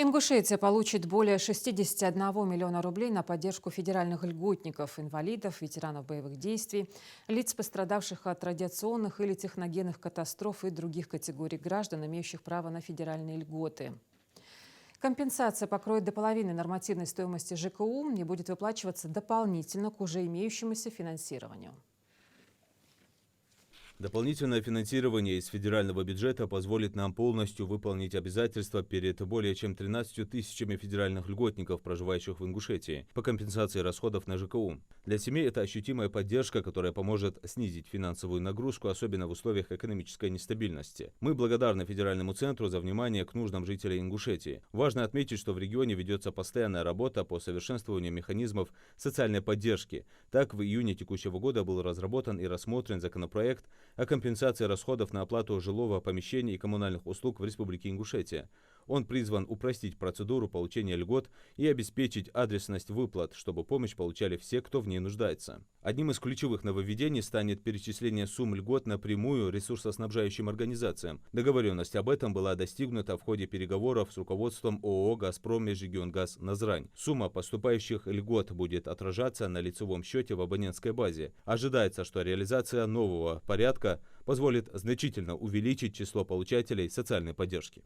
Ингушетия получит более 61 миллиона рублей на поддержку федеральных льготников, инвалидов, ветеранов боевых действий, лиц, пострадавших от радиационных или техногенных катастроф и других категорий граждан, имеющих право на федеральные льготы. Компенсация покроет до половины нормативной стоимости ЖКУ и будет выплачиваться дополнительно к уже имеющемуся финансированию. Дополнительное финансирование из федерального бюджета позволит нам полностью выполнить обязательства перед более чем 13 тысячами федеральных льготников, проживающих в Ингушетии, по компенсации расходов на ЖКУ. Для семей это ощутимая поддержка, которая поможет снизить финансовую нагрузку, особенно в условиях экономической нестабильности. Мы благодарны федеральному центру за внимание к нуждам жителей Ингушетии. Важно отметить, что в регионе ведется постоянная работа по совершенствованию механизмов социальной поддержки. Так, в июне текущего года был разработан и рассмотрен законопроект о компенсации расходов на оплату жилого помещения и коммунальных услуг в Республике Ингушетия. Он призван упростить процедуру получения льгот и обеспечить адресность выплат, чтобы помощь получали все, кто в ней нуждается. Одним из ключевых нововведений станет перечисление сумм льгот напрямую ресурсоснабжающим организациям. Договоренность об этом была достигнута в ходе переговоров с руководством ООО «Газпром Межрегионгаз Назрань». Сумма поступающих льгот будет отражаться на лицевом счете в абонентской базе. Ожидается, что реализация нового порядка позволит значительно увеличить число получателей социальной поддержки.